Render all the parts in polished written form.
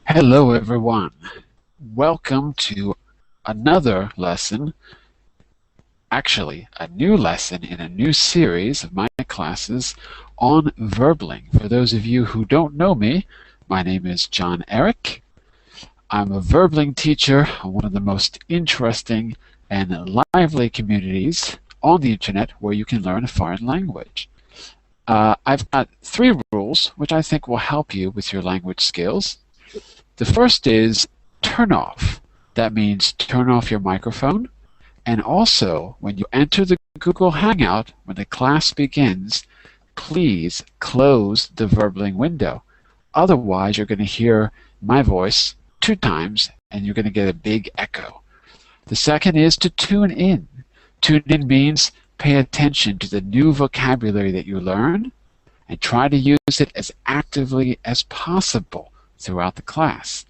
Hello everyone. Welcome to another lesson, actually a new lesson in a new series of my classes on verbling. For those of you who don't know me, my name is Jon-Eric. I'm a verbling teacher on one of the most interesting and lively communities on the internet where you can learn a foreign language. I've got 3 rules which I think will help you with your language skills. The first is turn off. That means turn off your microphone. And also, when you enter the Google Hangout, when the class begins, please close the verbling window. Otherwise, you're going to hear my voice 2 times, and you're going to get a big echo. The second is to tune in. Tune in means pay attention to the new vocabulary that you learn and try to use it as actively as possible throughout the class.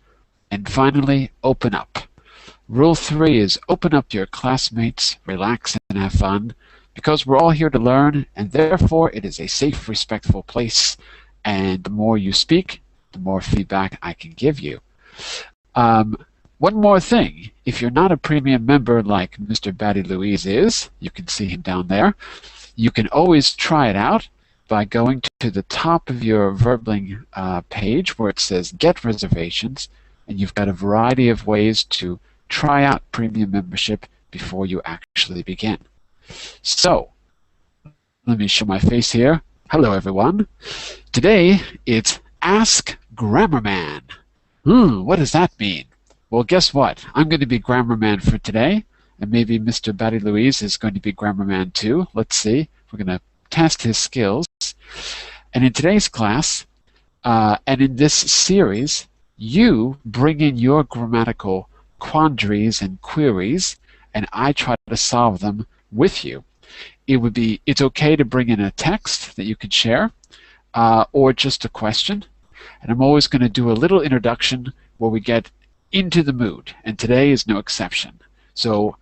And finally, open up. Rule 3 is open up to your classmates, relax and have fun, because we're all here to learn, and therefore it is a safe, respectful place, and the more you speak, the more feedback I can give you. One more thing, if you're not a premium member like Mr. Batty Louise is, you can see him down there, you can always try it out by going to the top of your verbling page where it says Get Reservations, and you've got a variety of ways to try out premium membership before you actually begin. So, let me show my face here. Hello everyone. Today it's Ask Grammarman. What does that mean? Well, guess what? I'm going to be Grammarman for today, and maybe Mr. Batty Louise is going to be Grammarman too. Let's see. We're going to test his skills. And in today's class, and in this series, you bring in your grammatical quandaries and queries, and I try to solve them with you. It's okay to bring in a text that you can share, or just a question. And I'm always going to do a little introduction where we get into the mood, and today is no exception. So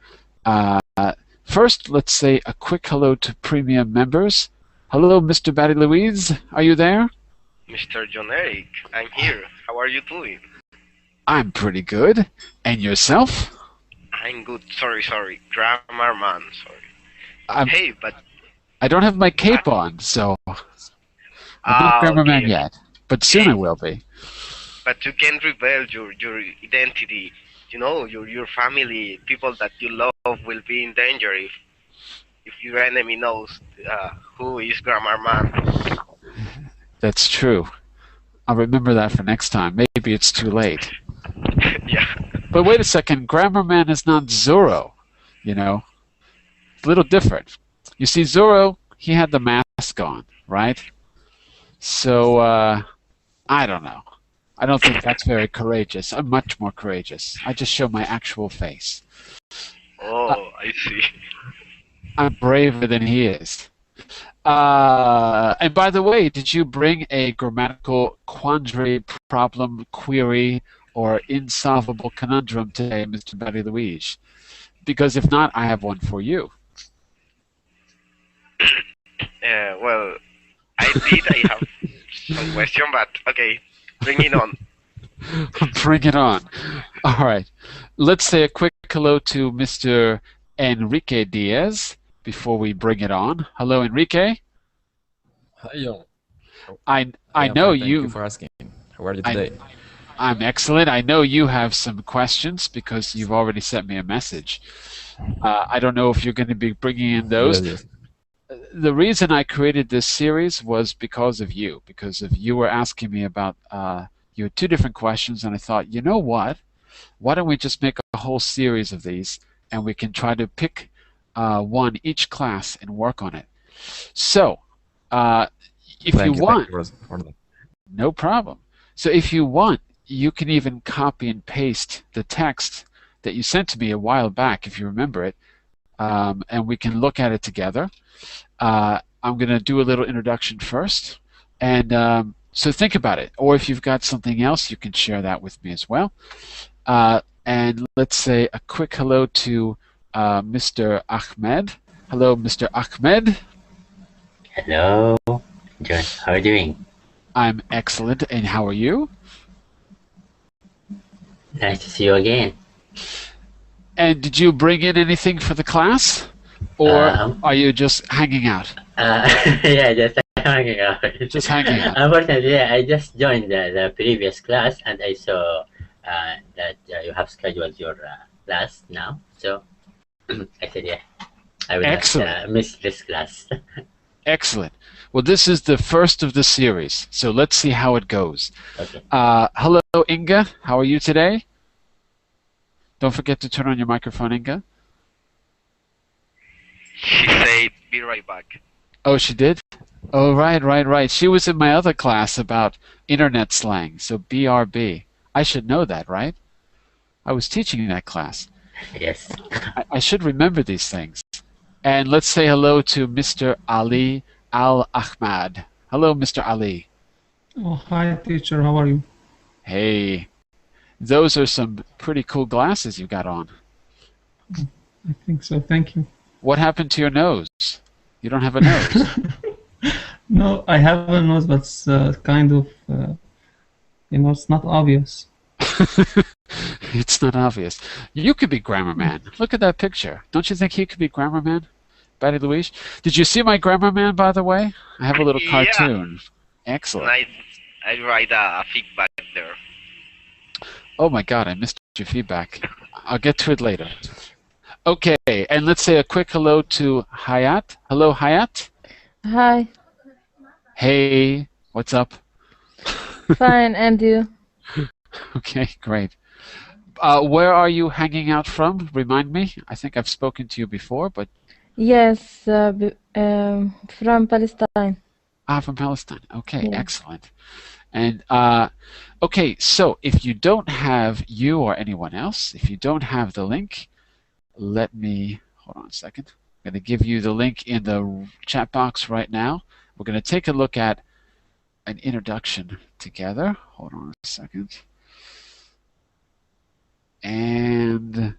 first, let's say a quick hello to premium members. Hello, Mr. Batty Louise. Are you there? Mr. Jon-Eric, I'm here. How are you doing? I'm pretty good. And yourself? I'm good. Sorry. Grammarman, sorry. Hey, but... I don't have my cape on, so... I'm not Grammarman okay. yet, but soon I will be. But you can reveal your identity. You know, your family, people that you love will be in danger if your enemy knows who is Grammarman. That's true. I'll remember that for next time. Maybe it's too late. Yeah. But wait a second. Grammarman is not Zorro. You know, it's a little different. You see, Zorro, he had the mask on, right? So, I don't know. I don't think that's very courageous. I'm much more courageous. I just show my actual face. Oh, I see. I'm braver than he is. And by the way, did you bring a grammatical quandary, problem, query, or insolvable conundrum today, Mr. Batty Louise? Because if not, I have one for you. Well, I have some question, but okay, bring it on. Bring it on. All right. Let's say a quick hello to Mr. Enrique Diaz before we bring it on. Hello, Enrique. Hi, Jon. I know Thank you for asking. How are you today? I'm excellent. I know you have some questions because you've already sent me a message. I don't know if you're going to be bringing in those. Yes. The reason I created this series was because of you were asking me about you had 2 different questions, and I thought, you know what? Why don't we just make a whole series of these, and we can try to pick one each class and work on it. So, if you want, for that. no problem. So if you want, you can even copy and paste the text that you sent to me a while back, if you remember it, and we can look at it together. I'm going to do a little introduction first, and so think about it. Or if you've got something else, you can share that with me as well. And let's say a quick hello to Mr. Ahmed. Hello, Mr. Ahmed. Hello, John. How are you doing? I'm excellent, and how are you? Nice to see you again. And did you bring in anything for the class? Or are you just hanging out? Yeah, just hanging out. Just hanging out. Unfortunately, yeah, I just joined the previous class and I saw that you have scheduled your class now. So I said, yeah, I will not miss this class. Excellent. Well, this is the first of the series, so let's see how it goes. Okay. Hello, Inga. How are you today? Don't forget to turn on your microphone, Inga. She said, "Be right back." Oh, she did? Oh, right. She was in my other class about internet slang, so BRB. I should know that, right? I was teaching in that class. Yes. I should remember these things. And let's say hello to Mr. Ali Al-Ahmad. Hello, Mr. Ali. Oh, hi, teacher. How are you? Hey. Those are some pretty cool glasses you got on. I think so. Thank you. What happened to your nose? You don't have a nose. No, I have a nose, but it's kind of, it's not obvious. It's not obvious. You could be Grammarman. Look at that picture. Don't you think he could be Grammarman? Betty Louise? Did you see my Grammarman, by the way? I have a little cartoon. Excellent. I write a feedback there. Oh my God, I missed your feedback. I'll get to it later. Okay, and let's say a quick hello to Hayat. Hello, Hayat. Hi. Hey, what's up? Fine, and you? Okay, great. Where are you hanging out from? Remind me. I think I've spoken to you before, but... Yes, from Palestine. From Palestine. Okay, Yeah. Excellent. And, okay, so if you don't have, you or anyone else, if you don't have the link, let me, hold on a second. I'm going to give you the link in the chat box right now. We're going to take a look at an introduction together. Hold on a second. And,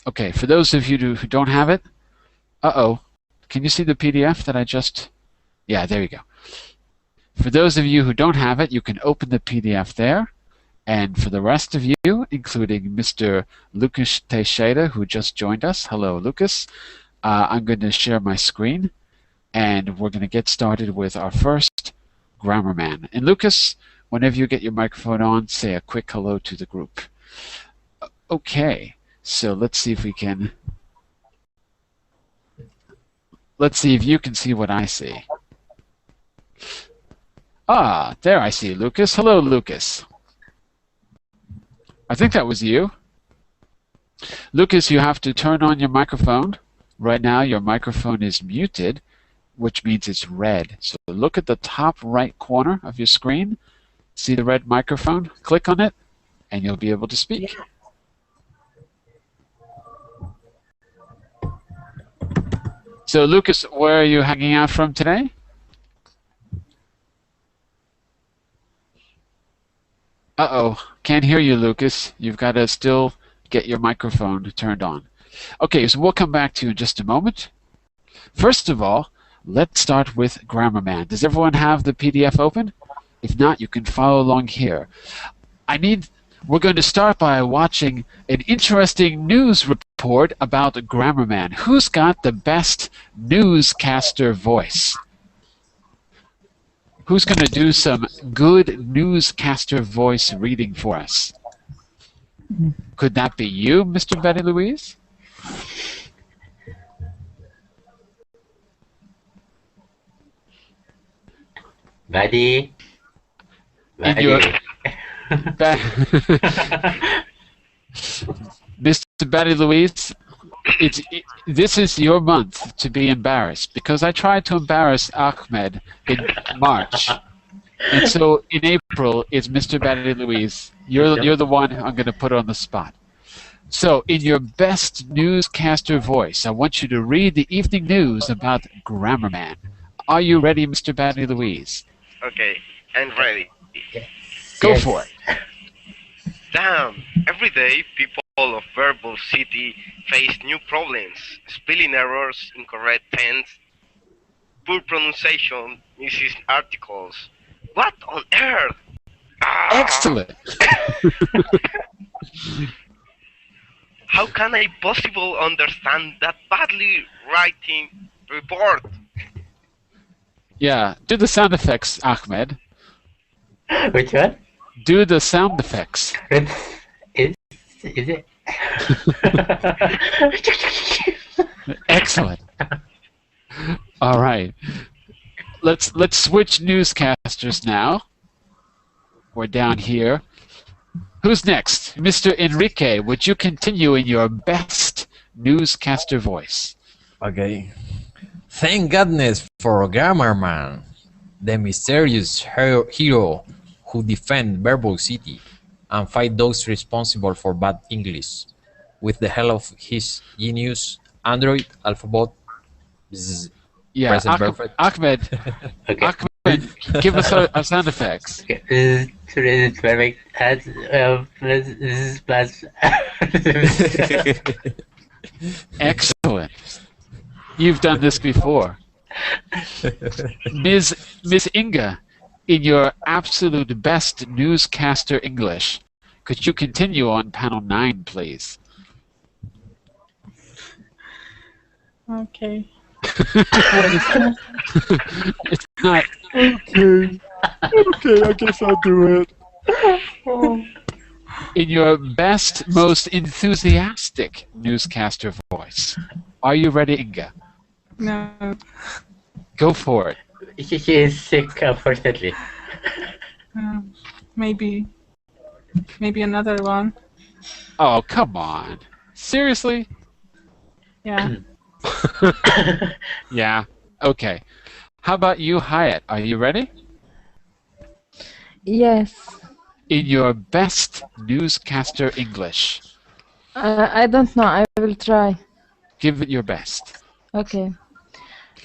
okay, for those of you who don't have it, can you see the PDF that I just, yeah, there you go. For those of you who don't have it, you can open the PDF there. And for the rest of you, including Mr. Lucas Teixeira, who just joined us, hello, Lucas, I'm going to share my screen, and we're going to get started with our first Grammarman. And Lucas, whenever you get your microphone on, say a quick hello to the group. Okay, so let's see if we can... Let's see if you can see what I see. Ah, there I see Lucas. Hello, Lucas. I think that was you. Lucas, you have to turn on your microphone. Right now, your microphone is muted, which means it's red. So look at the top right corner of your screen. See the red microphone? Click on it, and you'll be able to speak. So, Lucas, where are you hanging out from today? Can't hear you, Lucas. You've got to still get your microphone turned on. Okay, so we'll come back to you in just a moment. First of all, let's start with Grammarman. Does everyone have the PDF open? If not, you can follow along here. We're going to start by watching an interesting news report about Grammarman. Who's got the best newscaster voice? Who's going to do some good newscaster voice reading for us? Could that be you, Mr. Betty Louise? Buddy. Mr. Betty Louise, this is your month to be embarrassed, because I tried to embarrass Ahmed in March, And so in April, it's Mr. Batty Louise. You're the one I'm going to put on the spot. So, in your best newscaster voice, I want you to read the evening news about Grammarman. Are you ready, Mr. Batty Louise? Okay, I'm ready. Go for it. Damn! Every day, people of Verbal City face new problems. Spelling errors, incorrect tense, poor pronunciation, missing articles. What on earth? Ah! Excellent. How can I possibly understand that badly writing report? Yeah, do the sound effects, Ahmed. Which one? Do the sound effects. Is it? Excellent. All right. Let's switch newscasters now. We're down here. Who's next? Mr. Enrique, would you continue in your best newscaster voice? Okay. Thank goodness for Grammarman, the mysterious hero who defends Verbal City and fight those responsible for bad English, with the help of his genius Android alphabet. Yeah, Present perfect. Ahmed, Okay. Ahmed, give us our sound effects. Okay. This is perfect. This is plus. Excellent. You've done this before. Ms. Inga, in your absolute best newscaster English, could you continue on panel 9, please? Okay. It's not. Okay. Okay, I guess I'll do it. In your best, most enthusiastic newscaster voice. Are you ready, Inga? No. Go for it. She is sick, unfortunately. Maybe another one. Oh, come on. Seriously? Yeah. Yeah. Okay. How about you, Hyatt? Are you ready? Yes. In your best newscaster English. I don't know. I will try. Give it your best. Okay.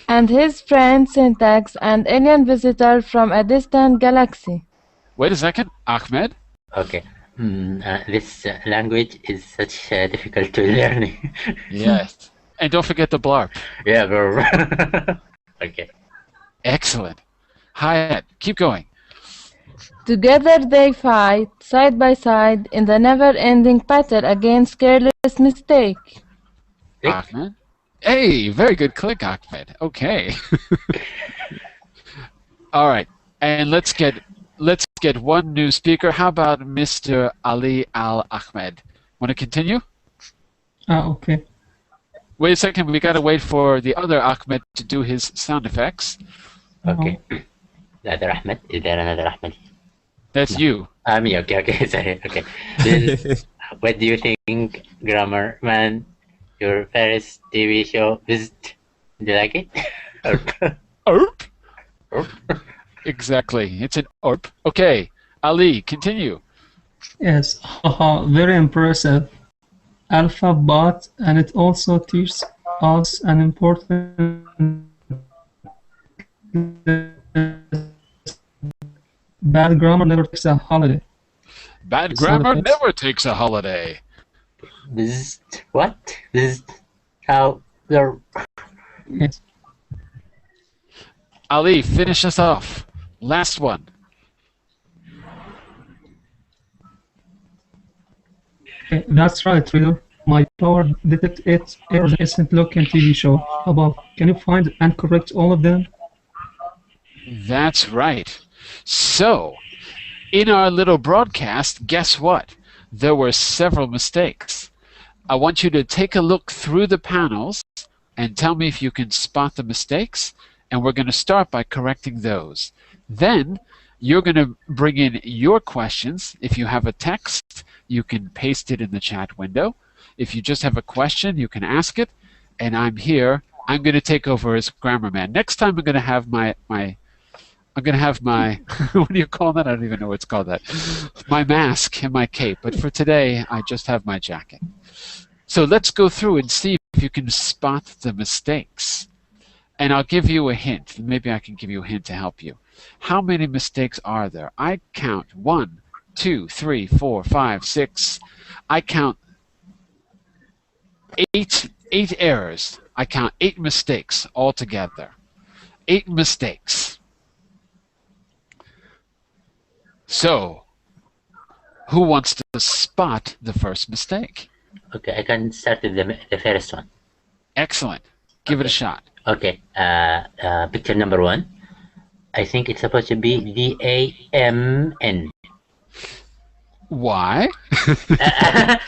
And his friend Syntax, an alien visitor from a distant galaxy. Wait a second. Ahmed? Okay. This language is such difficult to learn. Yes. And don't forget the blarp. Yeah, bro. Okay. Excellent. Hyatt, keep going. Together they fight, side by side, in the never-ending battle against careless mistake. Click. Ahmed? Hey, very good click, Ahmed. Okay. All right. And let's get one new speaker. How about Mr. Ali Al Ahmed? Want to continue? Okay. Wait a second. We got to wait for the other Ahmed to do his sound effects. Okay. The other Ahmed? Is there another Ahmed? That's you. Me. Okay. Sorry. Okay. Then, what do you think, Grammarman? Your first TV show is. Do you like it? Erp? Erp. Exactly. It's an ARP. Okay. Ali, continue. Yes. Haha, very impressive. Alpha bot, and it also teaches us an important bad grammar never takes a holiday. Bad Sound grammar effects. never takes a holiday. This is what? This is how you're. Yes. Ali, finish us off. Last one. Okay, that's right, reader. My power detect it errors instant look in TV show above. Can you find and correct all of them? That's right. So, in our little broadcast, guess what? There were several mistakes. I want you to take a look through the panels and tell me if you can spot the mistakes, and we're going to start by correcting those. Then, you're going to bring in your questions. If you have a text, you can paste it in the chat window. If you just have a question, you can ask it, and I'm here. I'm going to take over as Grammarman. Next time, I'm going to have I'm I'm going to have my, what do you call that? I don't even know what's called that. My mask and my cape. But for today, I just have my jacket. So let's go through and see if you can spot the mistakes. And I'll give you a hint. Maybe I can give you a hint to help you. How many mistakes are there? I count 1, 2, 3, 4, 5, 6. I count eight errors. I count 8 mistakes altogether. 8 mistakes. So, who wants to spot the first mistake? Okay, I can start with the first one. Excellent. Give it a shot. Okay, picture number 1. I think it's supposed to be D-A-M-N. Why?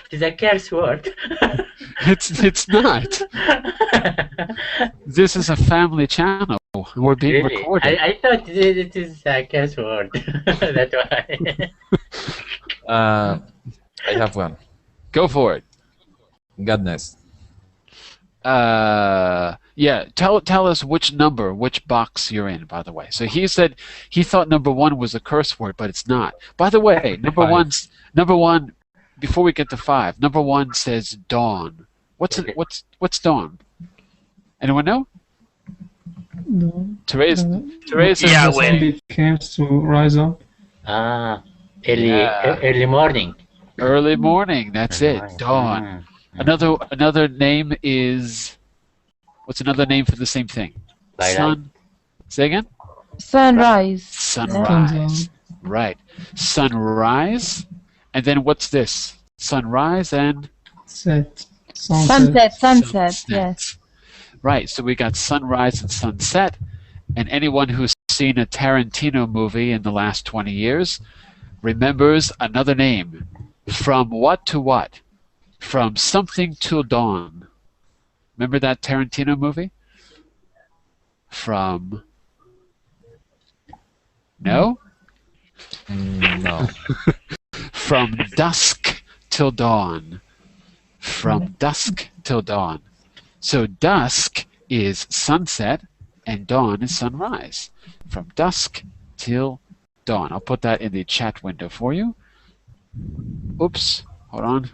It's a curse word. It's not. This is a family channel. We're being Really? recorded. I thought it is a curse word. That's why. I have one. Go for it. Goodness. Yeah, tell us which number, which box you're in, by the way. So he said he thought number 1 was a curse word, but it's not. By the way, number 1, before we get to 5, number 1 says dawn. What's dawn? Anyone know? No. Therese When Yeah, the when- sun begins to rise up. Early morning. early morning, that's it. Dawn. Another name is, what's another name for the same thing? Twilight. Sun. Say again? Sunrise. Sunrise. Right. Sunrise. And then what's this? Sunrise and Set. Sunset. Sunset, yes. Right. So we got sunrise and sunset. And anyone who's seen a Tarantino movie in the last 20 years remembers another name. From what to what? From something till dawn. Remember that Tarantino movie? From... No? No. From dusk till dawn. From dusk till dawn. So dusk is sunset and dawn is sunrise. From dusk till dawn. I'll put that in the chat window for you. Oops, hold on.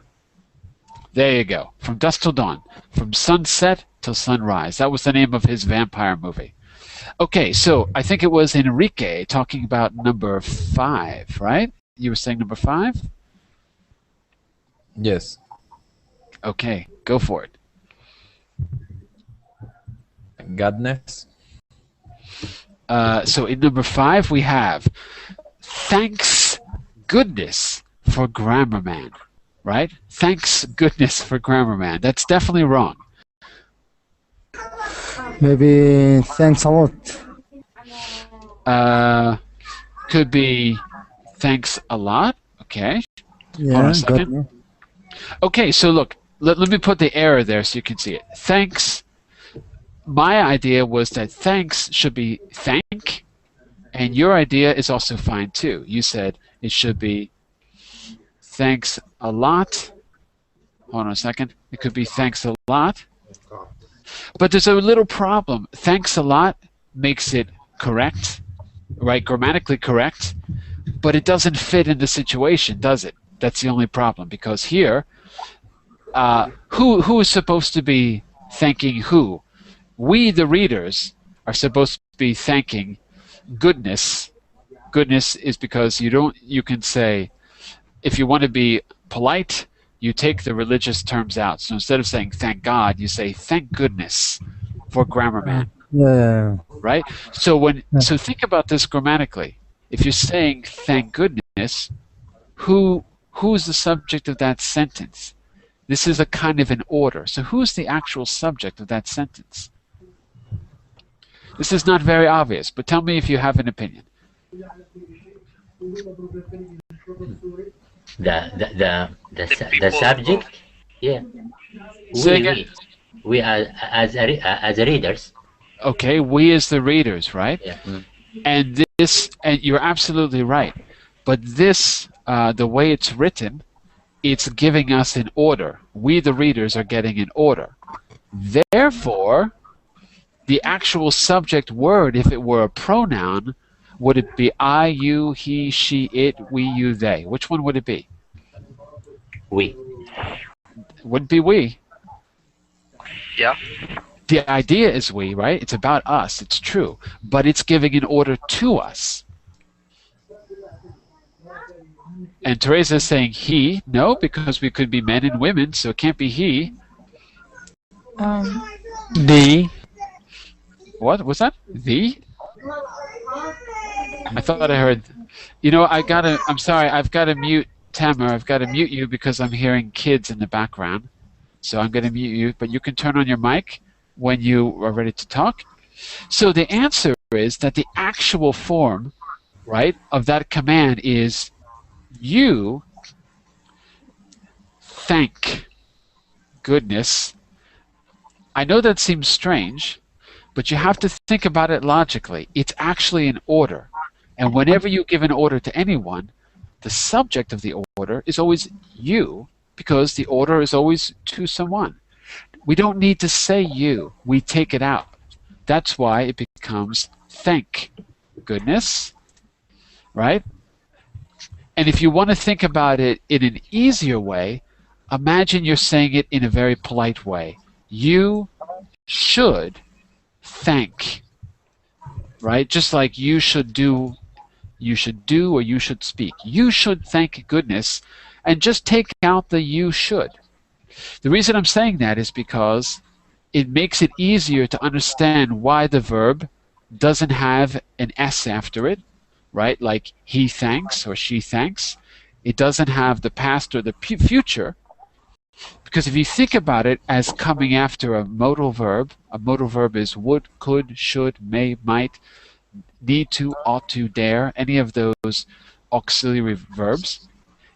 There you go. From dusk till dawn. From sunset till sunrise. That was the name of his vampire movie. Okay, so I think it was Enrique talking about number 5, right? You were saying number 5? Yes. Okay, go for it. Goodness. So in number 5 we have thanks goodness for Grammarman, right? Thanks goodness for Grammarman. That's definitely wrong. Maybe thanks a lot. Could be thanks a lot. Okay. Hold on Yeah, a second. good. Okay, so look, let me put the error there so you can see it. Thanks. My idea was that thanks should be thank, and your idea is also fine too. You said it should be thanks a lot. Hold on a second. It could be thanks a lot. But there's a little problem. Thanks a lot makes it correct, right? Grammatically correct, but it doesn't fit in the situation, does it? That's the only problem, because here, who is supposed to be thanking who? We, the readers, are supposed to be thanking goodness. Goodness is because you can say, if you want to be polite, you take the religious terms out. So instead of saying thank God, you say thank goodness for Grammarman, Yeah. right? So so think about this grammatically. If you're saying thank goodness, who's the subject of that sentence? This is a kind of an order. So who's the actual subject of that sentence? This is not very obvious, but tell me if you have an opinion. The subject. Yeah. Say again. We are as a readers. Okay, we as the readers, right? Yeah. And you're absolutely right. But this, the way it's written, it's giving us an order. We, the readers, are getting an order. Therefore, the actual subject word, if it were a pronoun, Would it be I, you, he, she, it, we, you, they? Which one would it be? We. It wouldn't be we. Yeah. The idea is we, right? It's about us. It's true. But it's giving an order to us. And Teresa is saying he. No, because we could be men and women, so it can't be he. The. What was that? The? I thought I heard. You know, I'm sorry. I've got to mute Tamer. I've got to mute you because I'm hearing kids in the background. So I'm going to mute you, but you can turn on your mic when you are ready to talk. So the answer is that the actual form, right, of that command is you thank goodness. I know that seems strange, but you have to think about it logically. It's actually an order. And whenever you give an order to anyone, the subject of the order is always you, because the order is always to someone. We don't need to say you. We take it out. That's why it becomes thank goodness, right? And if you want to think about it in an easier way, imagine you're saying it in a very polite way. You should thank, right? Just like you should do or you should speak. You should thank goodness, and just take out the you should. The reason I'm saying that is because it makes it easier to understand why the verb doesn't have an S after it, right? Like he thanks or she thanks. It doesn't have the past or the future, because if you think about it as coming after a modal verb is would, could, should, may, might, need to, ought to, dare, any of those auxiliary verbs.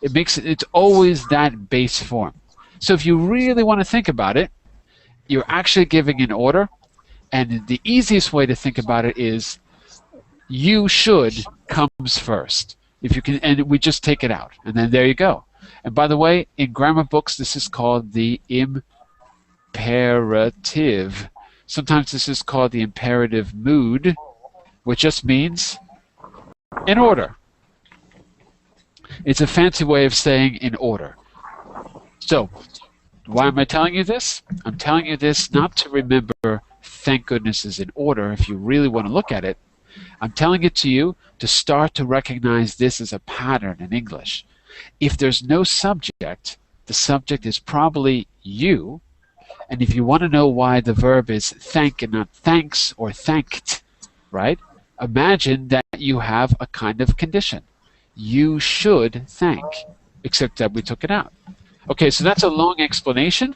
It's always that base form. So if you really want to think about it, you're actually giving an order, and the easiest way to think about it is you should comes first. If you can, and we just take it out, and then there you go. And by the way, in grammar books, this is called the imperative. Sometimes this is called the imperative mood, which just means in order. It's a fancy way of saying in order. So, why am I telling you this? I'm telling you this not to remember thank goodness is in order if you really want to look at it. I'm telling it to you to start to recognize this as a pattern in English. If there's no subject, the subject is probably you. And if you want to know why the verb is thank and not thanks or thanked, right? Imagine that you have a kind of condition. You should thank, except that we took it out. Okay, so that's a long explanation,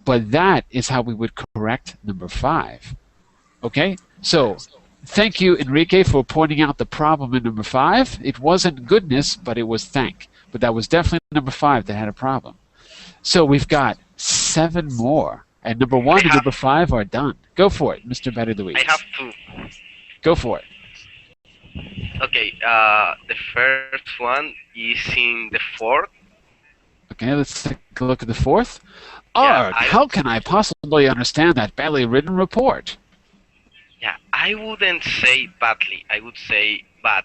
but that is how we would correct number 5. Okay, so thank you, Enrique, for pointing out the problem in number 5. It wasn't goodness, but it was thank. But that was definitely number 5 that had a problem. So we've got 7 more, and number 1 and number 5 are done. Go for it, Mr. Better Luis. I have 2. Go for it. Okay, the first one is in the 4th. Okay, let's take a look at the 4th. Yeah, Arg, how can I possibly understand that badly written report? Yeah, I wouldn't say badly. I would say bad.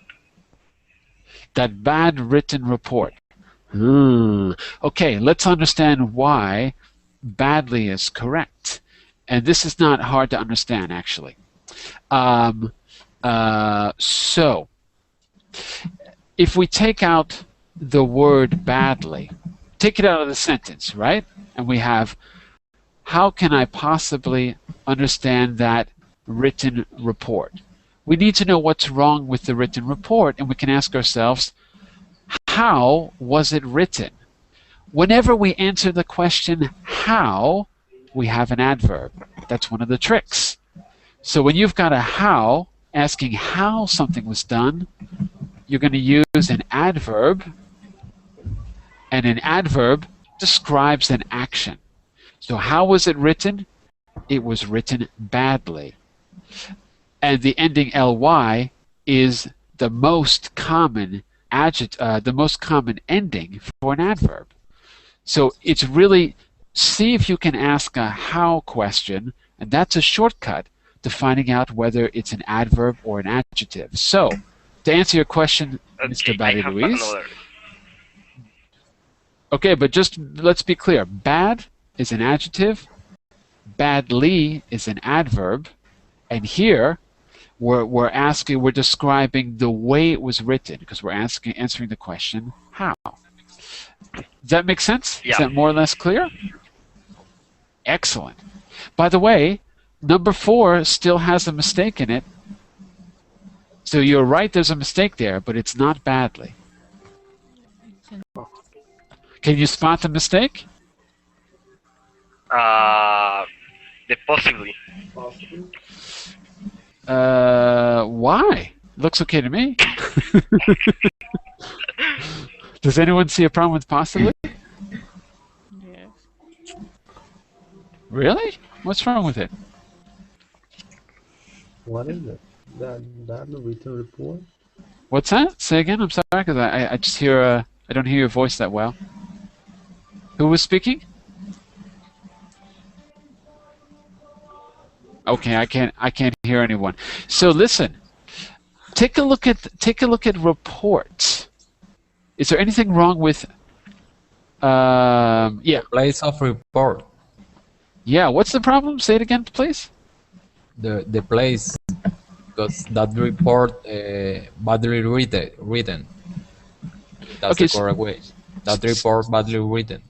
That bad written report. Okay, let's understand why badly is correct. And this is not hard to understand, actually. So, if we take out the word badly, take it out of the sentence, right? And we have, how can I possibly understand that written report? We need to know what's wrong with the written report, and we can ask ourselves, how was it written? Whenever we answer the question, how, we have an adverb. That's one of the tricks. So when you've got a how, asking how something was done, you're going to use an adverb, and an adverb describes an action. So how was it written? It was written badly. And the ending ly is the most common the most common ending for an adverb. So it's really, see if you can ask a how question, and that's a shortcut to finding out whether it's an adverb or an adjective. So To answer your question, Mr. Okay, I Badi have Luis. another. Okay, but just let's be clear. Bad is an adjective. Badly is an adverb. And here, we're describing the way it was written because we're answering the question, how? Does that make sense? Yeah. Is that more or less clear? Excellent. By the way, number 4 still has a mistake in it. So you're right, there's a mistake there, but it's not badly. Can you spot the mistake? The possibly. Why? Looks okay to me. Does anyone see a problem with possibly? Yes. Really? What's wrong with it? What is it? That written report? What's that? Say again. I'm sorry, because I just hear I don't hear your voice that well. Who was speaking? Okay, I can't hear anyone. So listen, take a look at reports. Is there anything wrong with? Yeah. Place of report. Yeah. What's the problem? Say it again, please. The place, because that report badly written. That's Okay, the correct way. That report badly written.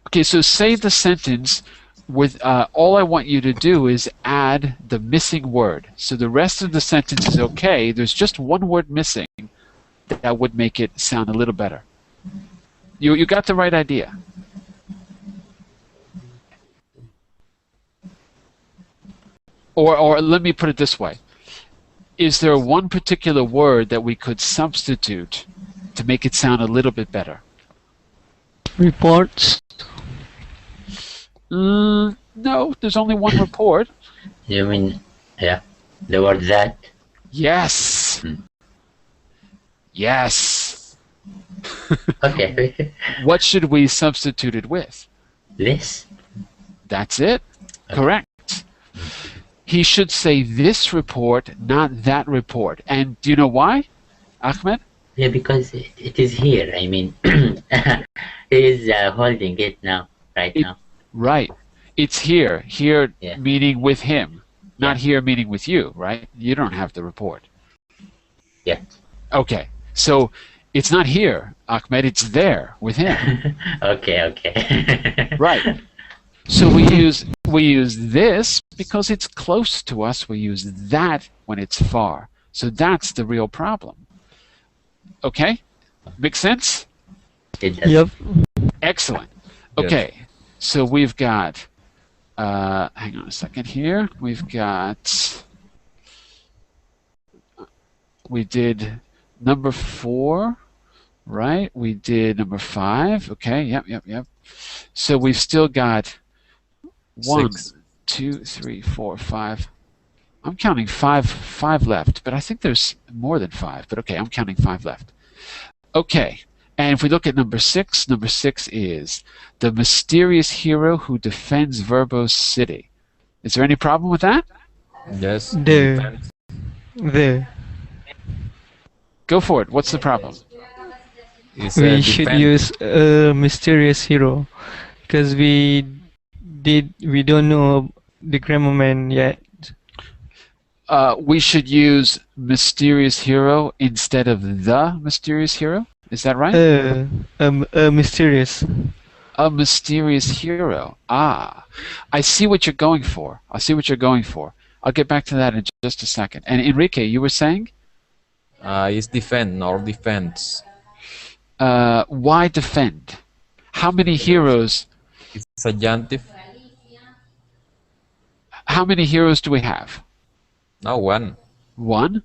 Okay, so say the sentence with all I want you to do is add the missing word. So the rest of the sentence is okay. There's just one word missing that would make it sound a little better. You got the right idea. Or let me put it this way. Is there one particular word that we could substitute to make it sound a little bit better? Reports. No, there's only one report. You mean, yeah, the word that? Yes. Yes. Okay. What should we substitute it with? This? That's it. Okay. Correct. He should say this report, not that report. And do you know why, Ahmed? Yeah, because it is here. I mean, he is holding it now, now. Right. It's here. Here Yeah. meaning with him. Not here meaning with you, right? You don't have the report. Yeah. Okay. So it's not here, Ahmed. It's there with him. Okay. Right. So we use this because it's close to us. We use that when it's far. So that's the real problem. Okay? Makes sense? It does. Yep. Excellent. Yes. Okay. So we've got hang on a second here. We did number 4, right? We did number 5. Okay, yep. So we've still got 1, 6. 2, 3, 4, 5. I'm counting five left, but I think there's more than 5. But okay, I'm counting 5 left. Okay, and if we look at number 6 is the mysterious hero who defends Verbo's city. Is there any problem with that? Yes. There. There. Go for it. What's the problem? It's We should defend. use a mysterious hero because we don't know the Grammarman yet. We should use mysterious hero instead of the mysterious hero. Is that right? Mysterious. A mysterious hero. Ah, I see what you're going for. I'll get back to that in just a second. And Enrique, you were saying? It's defend or defense. Why defend? How many heroes? It's adjunctive. How many heroes do we have? No, one. 1,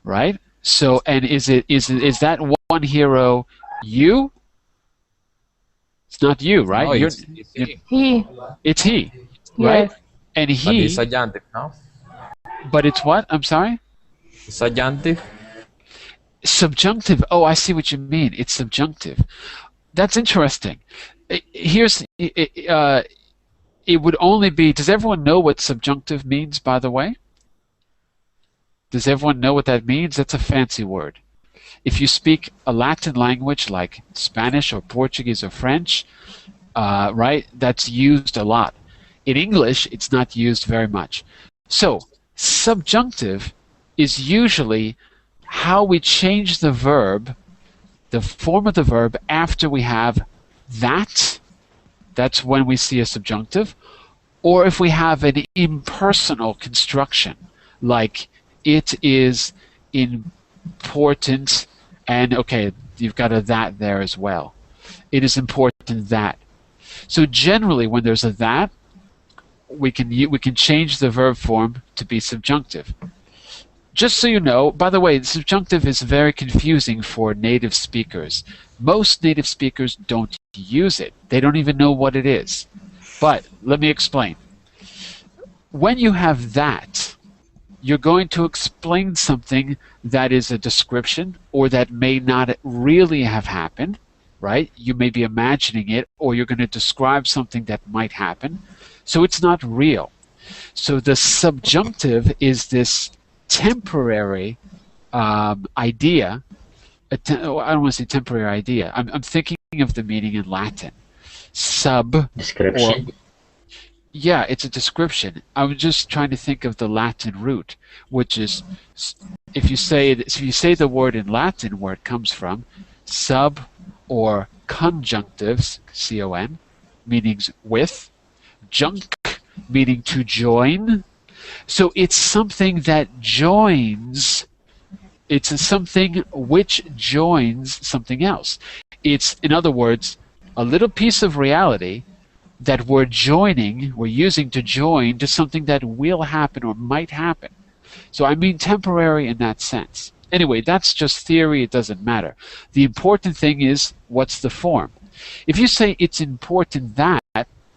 right? So, and is that one hero you? It's not you, right? No, it's He. It's he, right? Yes. And But he, it's adjunctive, no? but it's what? I'm sorry? It's adjunctive. Subjunctive. Oh, I see what you mean. It's subjunctive. That's interesting. Here's it would only be. Does everyone know what subjunctive means? By the way, Does everyone know what that means? That's a fancy word. If you speak a Latin language like Spanish or Portuguese or French, right, that's used a lot. In English, it's not used very much. So, subjunctive is usually how we change the verb, the form of the verb, after we have that. That's when we see a subjunctive. Or if we have an impersonal construction, like it is important, and okay, you've got a that there as well. It is important that. So generally, when there's a that, we can change the verb form to be subjunctive. Just so you know, by the way, the subjunctive is very confusing for native speakers. Most native speakers don't use it. They don't even know what it is. But let me explain. When you have that, you're going to explain something that is a description or that may not really have happened, right? You may be imagining it, or you're going to describe something that might happen. So it's not real. So the subjunctive is this temporary idea. I don't want to say temporary idea. I'm thinking of the meaning in Latin. Description. Yeah, it's a description. I was just trying to think of the Latin root, which is, if you say the word in Latin where it comes from, sub or conjunctives, C-O-N, meaning with, junk, meaning to join. So it's something that joins. It's something which joins something else. It's, in other words, a little piece of reality that we're using to join to something that will happen or might happen. So I mean temporary in that sense. Anyway, that's just theory, it doesn't matter. The important thing is, what's the form? If you say it's important that,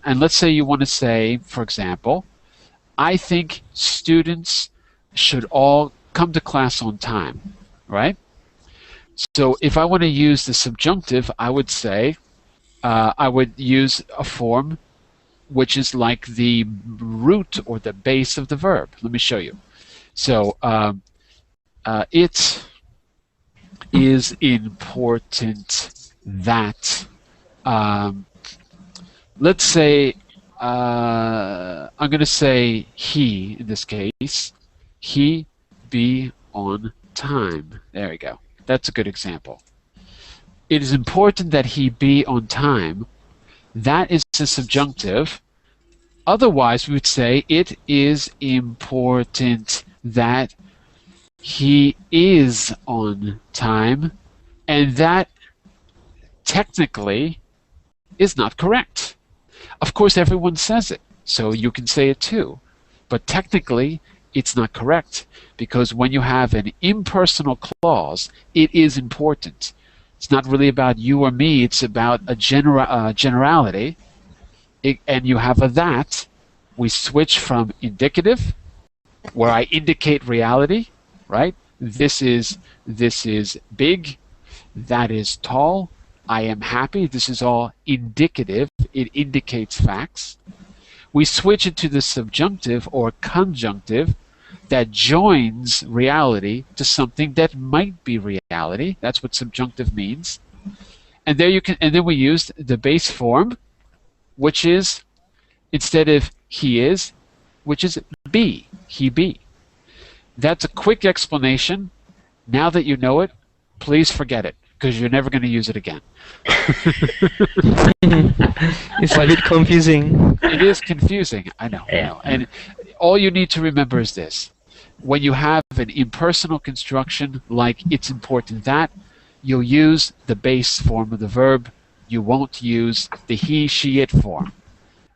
and let's say you want to say, for example, I think students should all come to class on time, right? So if I want to use the subjunctive, I would say, I would use a form which is like the root or the base of the verb. Let me show you. So it is important that, let's say, I'm going to say he, in this case, he be on time. There we go. That's a good example. It is important that he be on time. That is a subjunctive. Otherwise, we would say it is important that he is on time, and that technically is not correct. Of course, everyone says it, so you can say it too. But technically, it's not correct, because when you have an impersonal clause, it is important. It's not really about you or me, it's about a generality. And you have a that, we switch from indicative, where I indicate reality, right? This is big, that is tall, I am happy. This is all indicative. It indicates facts. We switch it to the subjunctive or conjunctive that joins reality to something that might be reality. That's what subjunctive means. And there you can, and then we use the base form, which is, instead of he is, which is be, he be. That's a quick explanation. Now that you know it, please forget it, because you're never going to use it again. It's a bit confusing. It is confusing, I know. And all you need to remember is this. When you have an impersonal construction like it's important that, you'll use the base form of the verb. You won't use the he, she, it form.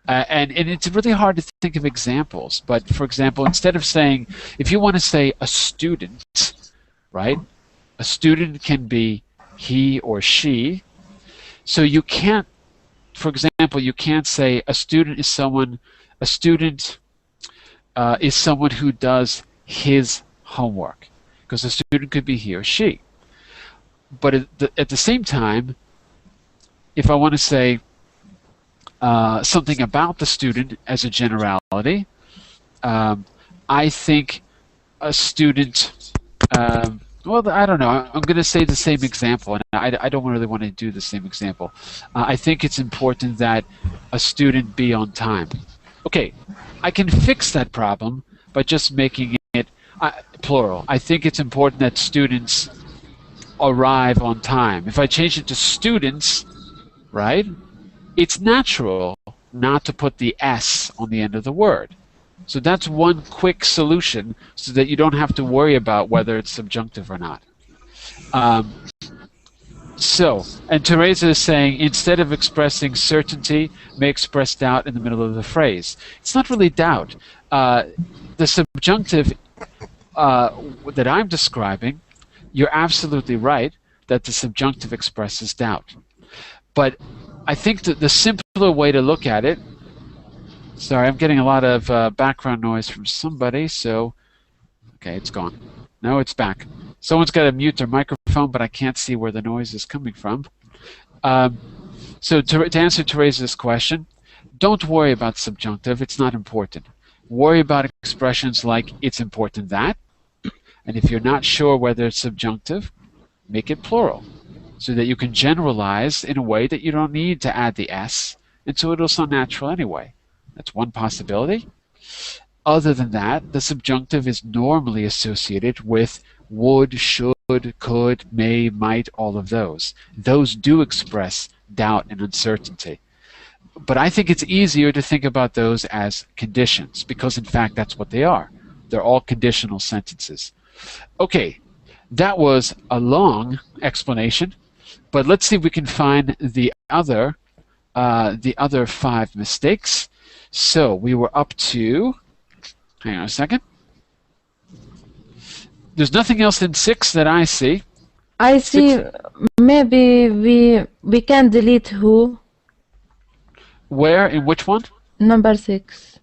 And it's really hard to think of examples. But for example, instead of saying, if you want to say a student, right? A student can be he or she. So you can't, for example, you can't say a student is someone who does his homework, because a student could be he or she. But at the same time, if I want to say something about the student as a generality, I think a student, well, I don't know. I'm going to say the same example, and I don't really want to do the same example. I think it's important that a student be on time. Okay, I can fix that problem by just making it plural. I think it's important that students arrive on time. If I change it to students, right, it's natural not to put the S on the end of the word. So that's one quick solution so that you don't have to worry about whether it's subjunctive or not. And Teresa is saying, instead of expressing certainty, may express doubt in the middle of the phrase. It's not really doubt. The subjunctive that I'm describing, you're absolutely right that the subjunctive expresses doubt. But I think that the simpler way to look at it, sorry, I'm getting a lot of background noise from somebody, so, okay, it's gone. No, it's back. Someone's got to mute their microphone, but I can't see where the noise is coming from. So to answer Teresa's question, don't worry about subjunctive. It's not important. Worry about expressions like it's important that, and if you're not sure whether it's subjunctive, make it plural so that you can generalize in a way that you don't need to add the S, and so it'll sound natural anyway. That's one possibility. Other than that, the subjunctive is normally associated with would, should, could, may, might, all of those. Those do express doubt and uncertainty. But I think it's easier to think about those as conditions, because in fact that's what they are. They're all conditional sentences. Okay, that was a long explanation, but let's see if we can find the other 5 mistakes. So we were up to, hang on a second. There's nothing else in 6 that I see. I see. Maybe we can delete who. Where? In which one? Number 6.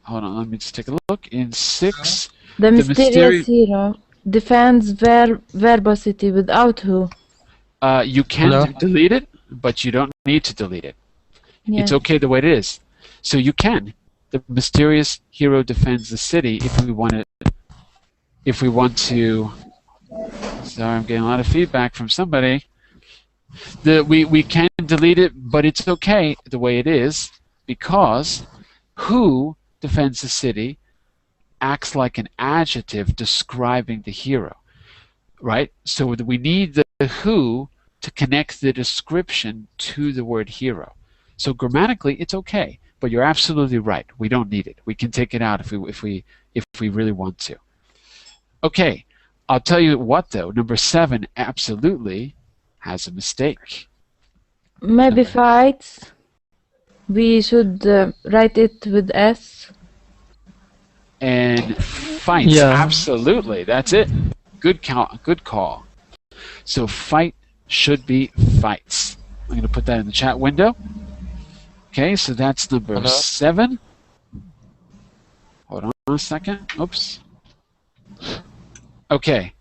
Hold on, let me just take a look. In 6, The mysterious hero defends verbosity without who. You can delete it, but you don't need to delete it. Yes. It's okay the way it is. So you can. The mysterious hero defends the city if we want to. Sorry, I'm getting a lot of feedback from somebody. We can delete it, but it's okay the way it is, because who defends the city acts like an adjective describing the hero, right? So we need the who to connect the description to the word hero. So grammatically, it's okay, but you're absolutely right. We don't need it. We can take it out if we really want to. Okay, I'll tell you what though. Number 7 absolutely has a mistake. Maybe fights. We should write it with S. And fights, absolutely. That's it. Good call. So fight should be fights. I'm going to put that in the chat window. Okay, so that's number 7. Hold on a second. Oops. Okay,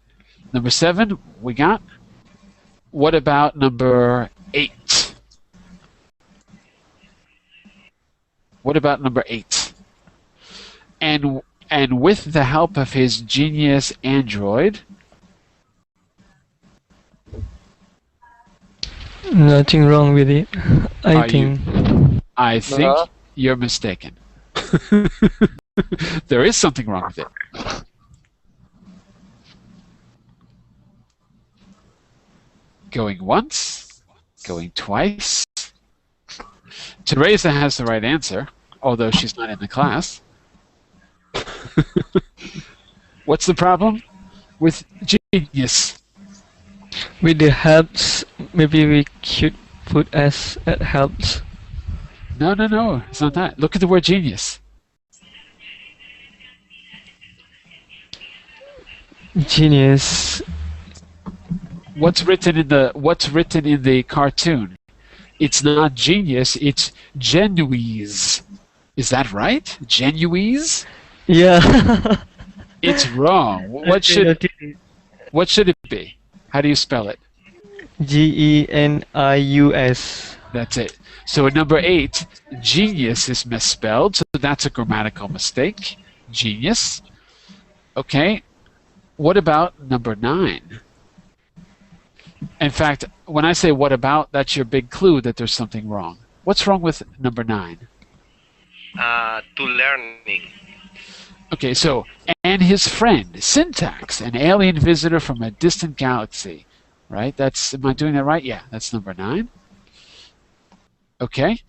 number 7 we got. What about number 8? What about number 8? And with the help of his genius android. Nothing wrong with it. I think you're mistaken. There is something wrong with it. Going once, going twice. Teresa has the right answer, although she's not in the class. What's the problem with genius? with the helps, maybe we should put S at helps. No, it's not that. Look at the word genius. Genius. What's written in the cartoon? It's not genius, it's genuise. Is that right? Genuise? Yeah. It's wrong. What should it be? How do you spell it? Genius. That's it. So at number 8, genius is misspelled, so that's a grammatical mistake. Genius. Okay, what about number 9? In fact, when I say what about, that's your big clue that there's something wrong. What's wrong with number 9? To learning. Okay, so, and his friend, syntax, an alien visitor from a distant galaxy, right? That's, am I doing that right? Yeah, that's number 9. Okay,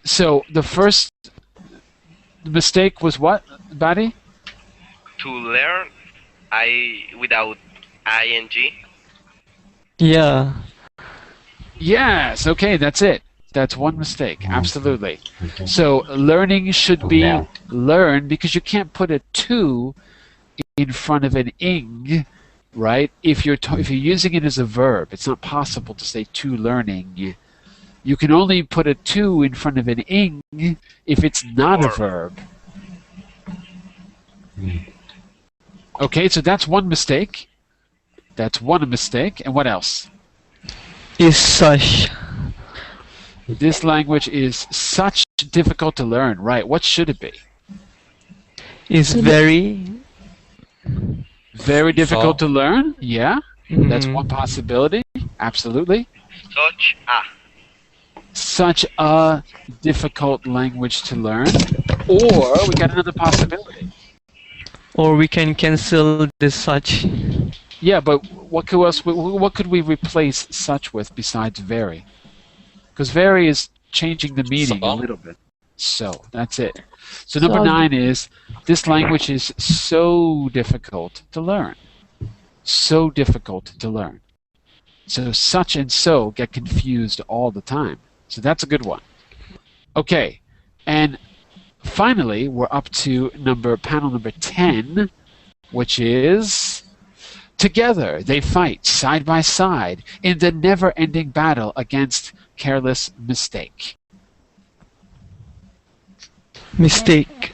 so the first mistake was what, Badi? To learn, without ing. Yeah. Yes, okay, that's it. That's one mistake, absolutely. So learning should be learn, because you can't put a to in front of an ing, right? If you're using it as a verb, it's not possible to say to learning. You can only put a to in front of an ing if it's not a verb. Okay, so that's one mistake. That's one mistake. And what else? Is such. This language is such difficult to learn, right? What should it be? Is very. Very difficult to learn? Yeah, that's one possibility. Absolutely. Such a difficult language to learn. Or we got another possibility. Or we can cancel the such. Yeah, but what could we replace such with besides very? Because very is changing the meaning a little bit. So, that's it. So number 9 is, this language is so difficult to learn. So difficult to learn. So such and so get confused all the time. So that's a good one. Okay, and finally, we're up to panel number 10, which is, together they fight side by side in the never-ending battle against careless mistake. Mistake.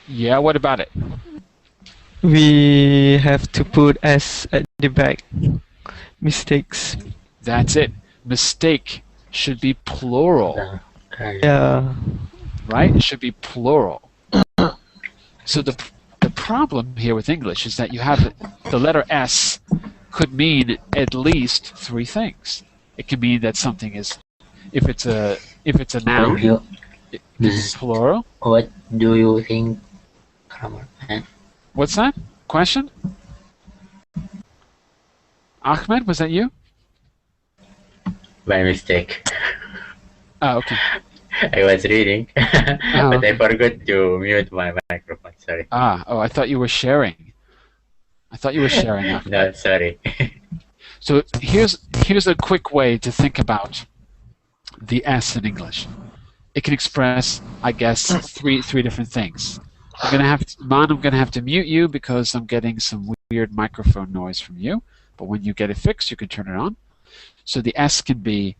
Yeah, what about it? We have to put S at the back. Mistakes. That's it. Mistake should be plural. Yeah. Right? It should be plural. So the problem here with English is that you have the letter S could mean at least 3 things. It can mean that something is, if it's a noun, it's plural. What do you think, Grammarman? What's that? Question? Ahmed, was that you? By mistake. Oh, okay. I was reading, but I forgot to mute my microphone. Sorry. Oh, I thought you were sharing. Ahmed. No, sorry. So here's a quick way to think about the S in English. It can express, I guess, three different things. I'm gonna have to mute you because I'm getting some weird microphone noise from you. But when you get it fixed, you can turn it on. So the S can be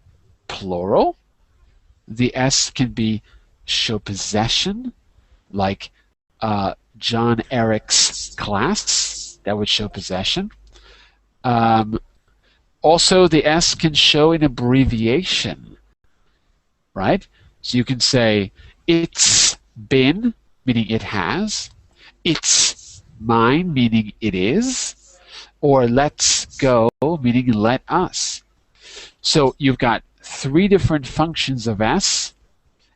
plural. The S can be show possession, like Jon-Eric's class. That would show possession. Also, the S can show an abbreviation, right? So you can say, it's been, meaning it has. It's mine, meaning it is. Or let's go, meaning let us. So you've got 3 different functions of S,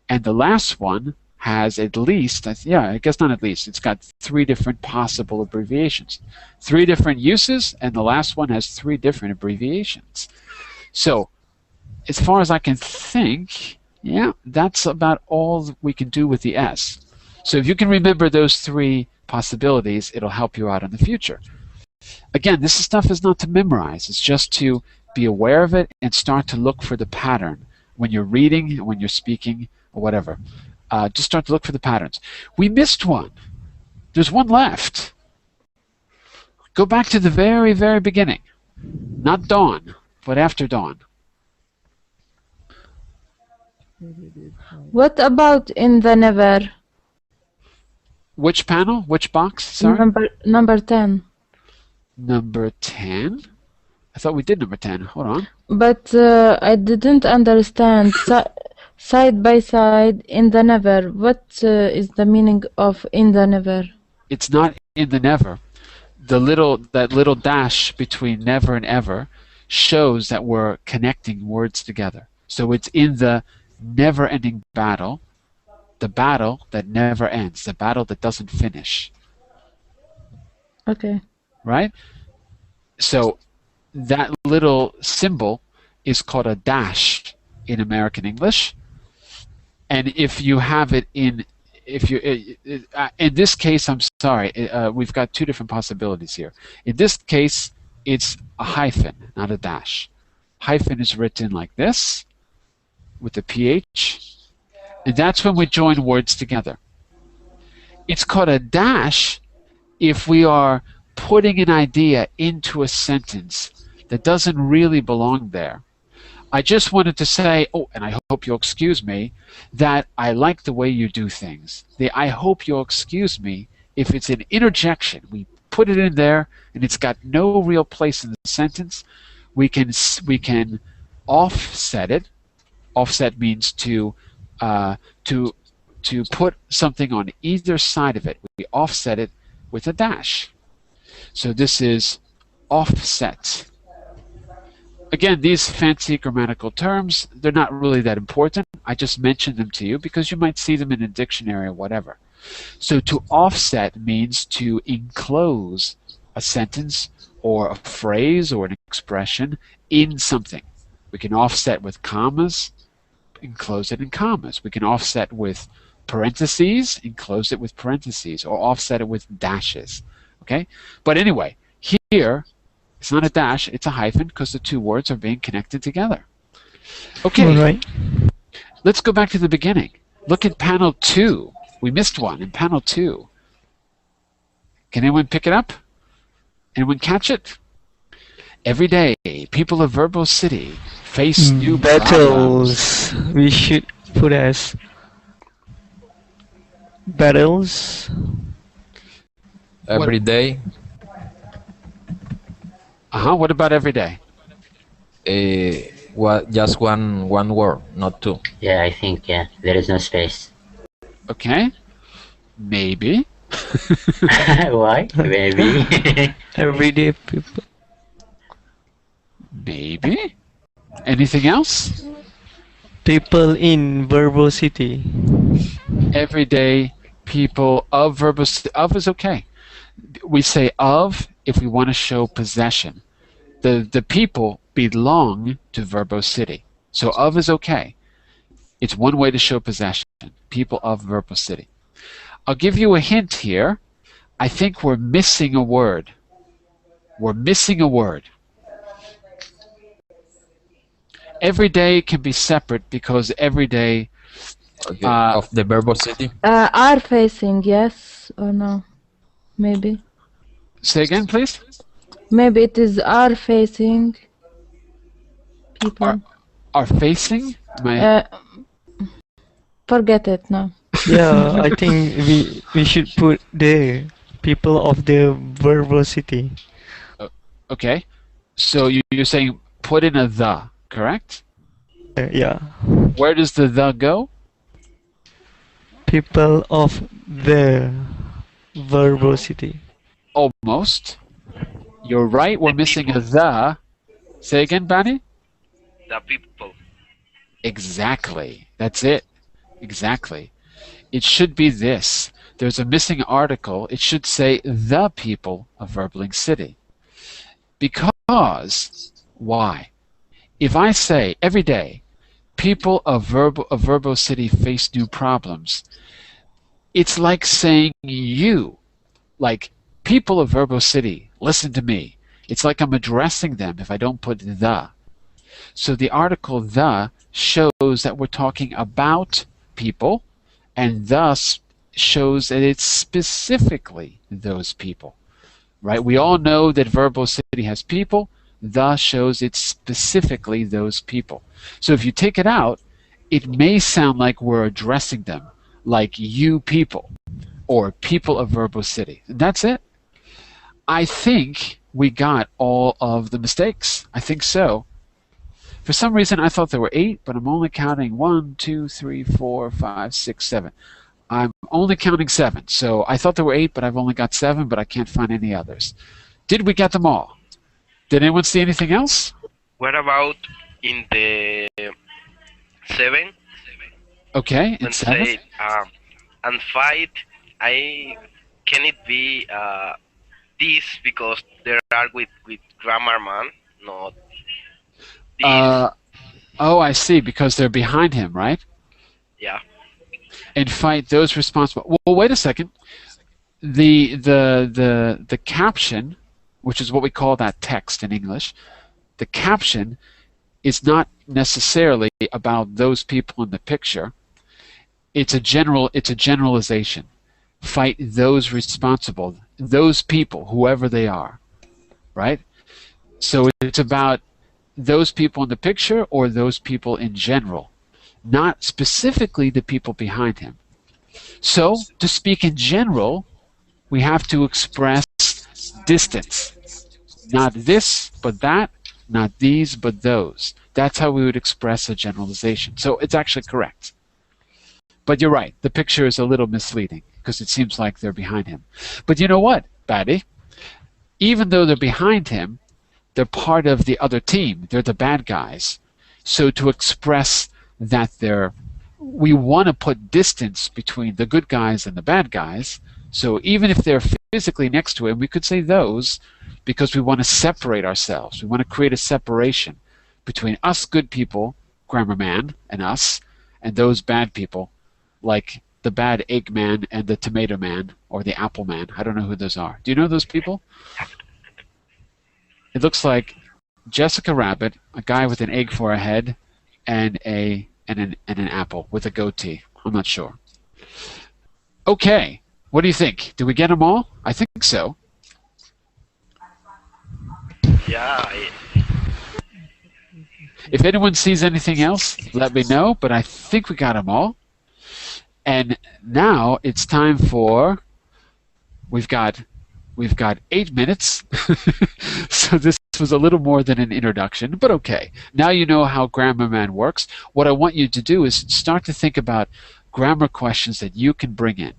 and the last one has at least, I guess not at least, it's got 3 different possible abbreviations. 3 different uses, and the last one has 3 different abbreviations. So, as far as I can think, yeah, that's about all we can do with the S. So if you can remember those 3 possibilities, it'll help you out in the future. Again, this stuff is not to memorize. It's just to be aware of it and start to look for the pattern when you're reading, when you're speaking, or whatever. Just start to look for the patterns. We missed one. There's one left. Go back to the very, very beginning. Not dawn, but after dawn. What about in the never? Which panel? Which box? Sorry? Number 10. Number 10? I thought we did number 10. Hold on. But I didn't understand. Side by side in the never. What is the meaning of in the never? It's not in the never, that little dash between never and ever shows that we're connecting words together. So it's in the never-ending battle, the battle that never ends, the battle that doesn't finish. Okay. Right? So that little symbol is called a dash in American English. And if you have it in this case, I'm sorry, we've got two different possibilities here. In this case, it's a hyphen, not a dash. Hyphen is written like this, with the PH, and that's when we join words together. It's called a dash if we are putting an idea into a sentence that doesn't really belong there. I just wanted to say, oh, and I hope you'll excuse me, that I like the way you do things. I hope you'll excuse me if it's an interjection. We put it in there and it's got no real place in the sentence. We can offset it. Offset means to put something on either side of it. We offset it with a dash. So this is offset. Again, these fancy grammatical terms, they're not really that important. I just mentioned them to you because you might see them in a dictionary or whatever. So to offset means to enclose a sentence or a phrase or an expression in something. We can offset with commas, enclose it in commas. We can offset with parentheses, enclose it with parentheses, or offset it with dashes. Okay? But anyway, here, it's not a dash, it's a hyphen because the two words are being connected together. Okay, All right. Let's go back to the beginning. Look at panel 2. We missed one in panel 2. Can anyone pick it up? Anyone catch it? Every day, people of Verbo City face new problems. Battles. We should put as battles. Every day. What about every day? Just one word, not two. Yeah, I think, there is no space. Okay. Maybe. Why? Maybe. Everyday people. Maybe. Anything else? People in Verbo City. Everyday people of Verbo City. Of is okay. We say of if we want to show possession. The people belong to Verbo City. So of is okay. It's one way to show possession. People of Verbo City. I'll give you a hint here. I think we're missing a word. We're missing a word. Every day can be separate because every day of the Verbo City. Are facing, yes or no? Maybe. Say again, please. Maybe it is are facing people. Are facing? Forget it now. Yeah, I think we should put the people of the Verbo City. Okay. So you're saying put in a the, correct? Yeah. Where does the go? People of the Verbo City. Almost. You're right. We're missing a the. Say again, Bani? The people. Exactly. That's it. Exactly. It should be this. There's a missing article. It should say the people of Verbeling City. Because, why? If I say every day, people of Verbo City face new problems, it's like saying you, like people of Verbo City, listen to me. It's like I'm addressing them if I don't put the. So the article the shows that we're talking about people, and thus shows that it's specifically those people. Right? We all know that Verbo City has people. The shows it's specifically those people. So if you take it out, it may sound like we're addressing them, like you people, or people of Verbo City. And that's it. I think we got all of the mistakes. I think so. For some reason, I thought there were 8, but I'm only counting 1, 2, 3, 4, 5, 6, 7. I'm only counting 7. So I thought there were 8, but I've only got 7, but I can't find any others. Did we get them all? Did anyone see anything else? What about in the 7? Okay, in When 7. say and fight, can it be this because there are with Grammarman, not this? Oh, I see, because they're behind him, right? Yeah. And fight those responsible. Well, wait a second. The caption, which is what we call that text in English, the caption is not necessarily about those people in the picture. It's a generalization. Fight those responsible, those people, whoever they are, right? So it's about those people in the picture or those people in general, not specifically the people behind him. So to speak in general, we have to express distance. Not this, but that, not these, but those. That's how we would express a generalization. So it's actually correct. But you're right, the picture is a little misleading because it seems like they're behind him. But you know what, Batty? Even though they're behind him, they're part of the other team. They're the bad guys. So to express that we want to put distance between the good guys and the bad guys. So even if they're physically next to him, we could say those because we want to separate ourselves. We want to create a separation between us good people, Grammarman, and us, and those bad people, like the bad egg man and the tomato man or the apple man. I don't know who those are. Do you know those people? It looks like Jessica Rabbit, a guy with an egg for a head, and an apple with a goatee. I'm not sure. Okay, what do you think? Did we get them all? I think so. Yeah. If anyone sees anything else, let me know, but I think we got them all. And now it's time for, we've got 8 minutes. So this was a little more than an introduction, but okay. Now you know how Grammarman works. What I want you to do is start to think about grammar questions that you can bring in.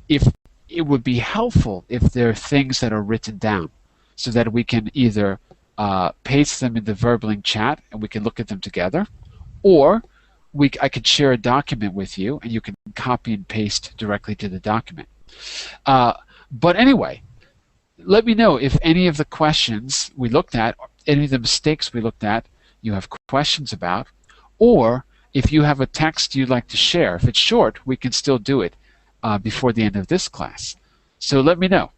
If it would be helpful if there are things that are written down so that we can either paste them in the Verblink chat and we can look at them together, or I could share a document with you and you can copy and paste directly to the document. But anyway, let me know if any of the questions we looked at, any of the mistakes we looked at, you have questions about, or if you have a text you'd like to share. If it's short, we can still do it before the end of this class. So let me know.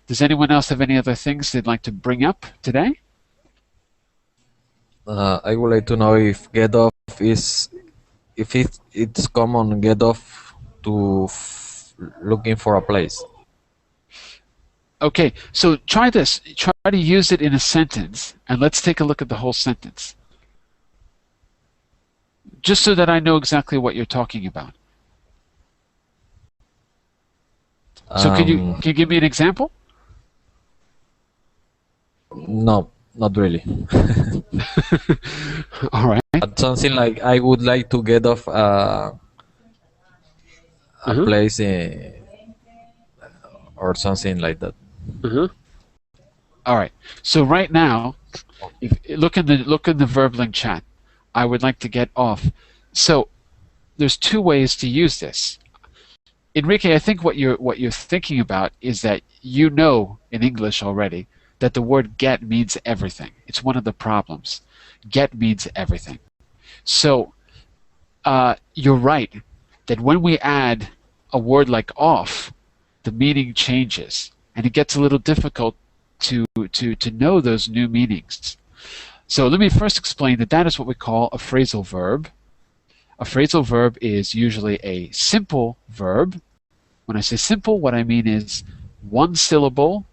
Does anyone else have any other things they'd like to bring up today? I would like to know if get off is, if it's common get off to looking for a place. Okay, so try this. Try to use it in a sentence, and let's take a look at the whole sentence. Just so that I know exactly what you're talking about. So can you give me an example? No, not really. All right. But something like I would like to get off a place or something like that. All right. So right now, look in the Verblink chat. I would like to get off. So there's 2 ways to use this. Enrique, I think what you're thinking about is that you know in English already that the word get means everything. It's one of the problems. Get means everything. So you're right that when we add a word like off, the meaning changes, and it gets a little difficult to know those new meanings. So let me first explain that is what we call a phrasal verb. A phrasal verb is usually a simple verb. When I say simple, what I mean is 1 syllable,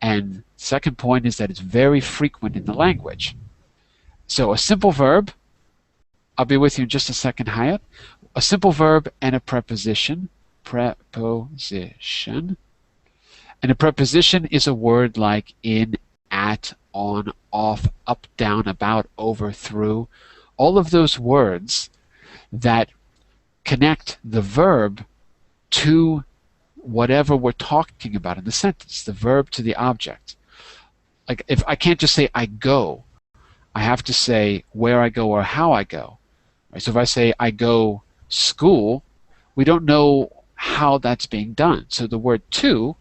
and second point is that it's very frequent in the language. So a simple verb, I'll be with you in just a second, Hyatt. A simple verb and a preposition. Preposition. And a preposition is a word like in, at, on, off, up, down, about, over, through. All of those words that connect the verb to whatever we're talking about in the sentence, the verb to the object. Like if I can't just say I go, I have to say where I go or how I go. Right? So if I say I go school, we don't know how that's being done. So the word to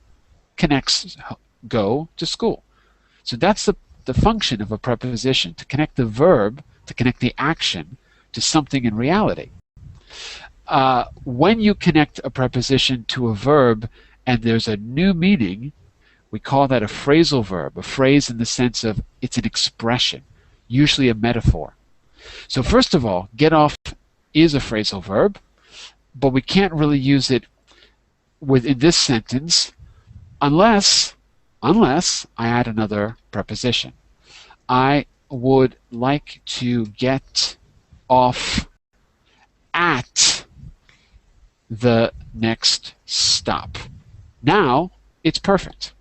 connects go to school. So that's the function of a preposition, to connect the verb, to connect the action to something in reality. When you connect a preposition to a verb and there's a new meaning, we call that a phrasal verb, a phrase in the sense of it's an expression, usually a metaphor. So first of all, get off is a phrasal verb, but we can't really use it within this sentence unless I add another preposition. I would like to get off at the next stop. Now it's perfect.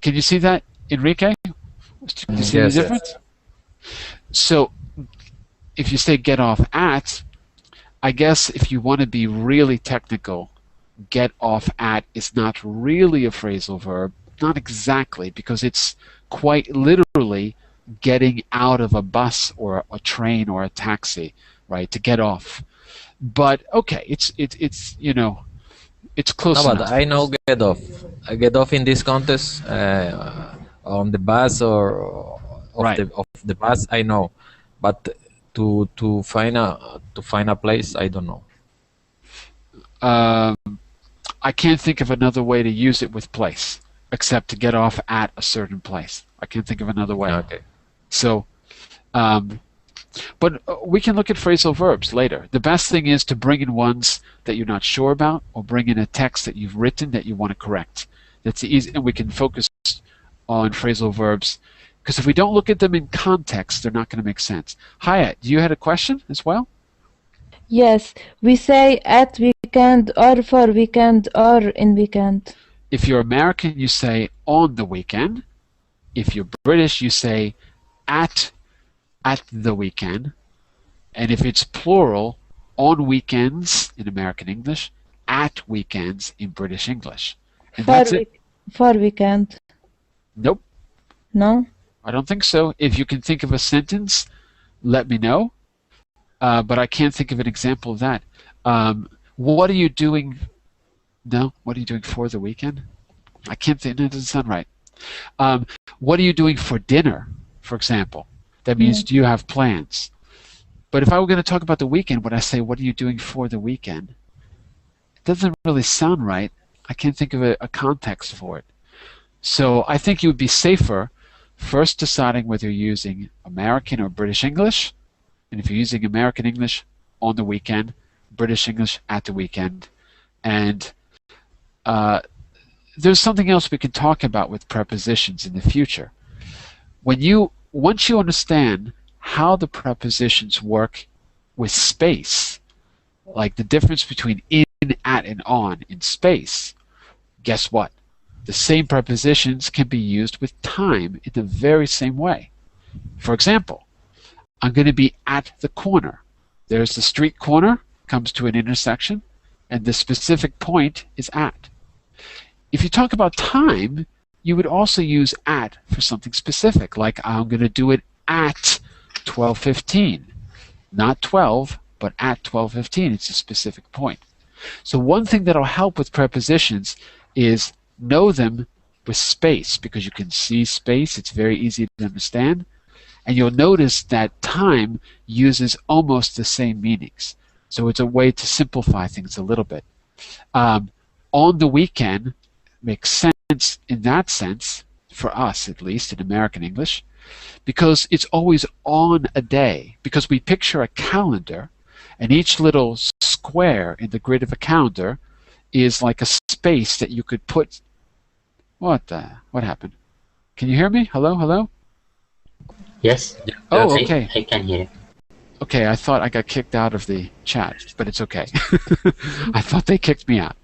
Can you see that, Enrique? Do you see the difference? So if you say get off at, I guess if you want to be really technical, get off at is not really a phrasal verb. Not exactly, because it's quite literally getting out of a bus or a train or a taxi, right? To get off. But okay, it's you know, it's close No, enough. but I know get off. I get off in this contest on the bus or of the bus. I know, but to find a place, I don't know. I can't think of another way to use it with place except to get off at a certain place. I can't think of another way. Okay. So, but we can look at phrasal verbs later. The best thing is to bring in ones that you're not sure about, or bring in a text that you've written that you want to correct. That's easy, and we can focus on phrasal verbs, because if we don't look at them in context, they're not going to make sense. Hayat, you had a question as well? Yes, we say at weekend or for weekend or in weekend. If you're American, you say on the weekend. If you're British, you say at the weekend. And if it's plural, on weekends in American English, at weekends in British English. And that's it. For weekend. Nope. No? I don't think so. If you can think of a sentence, let me know. But I can't think of an example of that. What are you doing? No, what are you doing for the weekend? I can't think. That doesn't sound right. What are you doing for dinner, for example? That means, do you have plans? But if I were going to talk about the weekend, would I say, what are you doing for the weekend? It doesn't really sound right. I can't think of a context for it. So I think you would be safer first deciding whether you're using American or British English. And if you're using American English, on the weekend, British English at the weekend. And there's something else we can talk about with prepositions in the future. Once you understand how the prepositions work with space, like the difference between in, at, and on in space, guess what? The same prepositions can be used with time in the very same way. For example, I'm going to be at the corner. There's the street corner, comes to an intersection, and the specific point is at. If you talk about time, you would also use at for something specific, like I'm going to do it at 12:15. Not 12, but at 12:15. It's a specific point. So one thing that will help with prepositions is know them with space, because you can see space. It's very easy to understand. And you'll notice that time uses almost the same meanings. So it's a way to simplify things a little bit. On the weekend makes sense in that sense, for us at least in American English, because it's always on a day. Because we picture a calendar, and each little square in the grid of a calendar is like a space that you could put... What happened? Can you hear me? Hello, hello? Yes. Oh, okay. I can hear. Okay, I thought I got kicked out of the chat, but it's okay. I thought they kicked me out.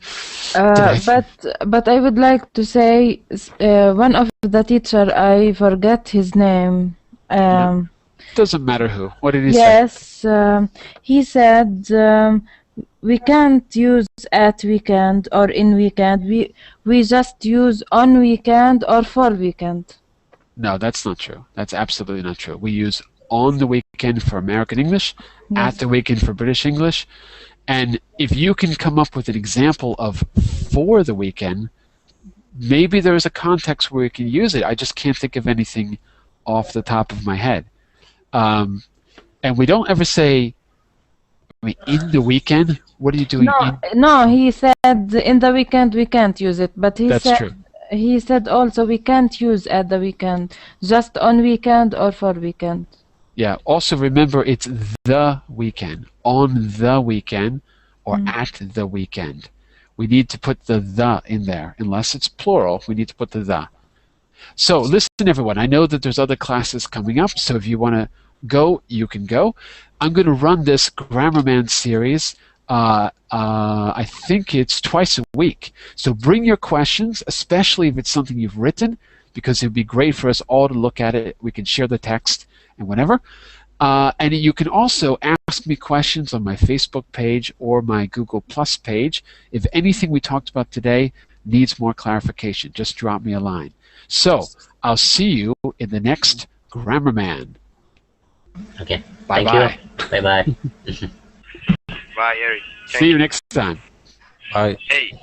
But I would like to say one of the teacher, I forget his name. Doesn't matter who. What did he say? Yes, he said We can't use at weekend or in weekend. We just use on weekend or for weekend. No, that's not true. That's absolutely not true. We use on the weekend for American English, at the weekend for British English. And if you can come up with an example of for the weekend, maybe there's a context where we can use it. I just can't think of anything off the top of my head. And we don't ever say, I mean, in the weekend. What are you doing? No, he said in the weekend we can't use it, but That's true. He said also we can't use at the weekend, just on weekend or for weekend. Yeah. Also remember, it's the weekend, on the weekend, or at the weekend. We need to put the in there. Unless it's plural, we need to put the. So listen, everyone. I know that there's other classes coming up, so if you want to go, you can go. I'm going to run this Grammarman series. I think it's twice a week. So bring your questions, especially if it's something you've written, because it would be great for us all to look at it. We can share the text and whatever. And you can also ask me questions on my Facebook page or my Google Plus page. If anything we talked about today needs more clarification, just drop me a line. So I'll see you in the next Grammarman. Okay. Bye-bye. Bye-bye. Bye, Eric. See you next time. Bye. Hey.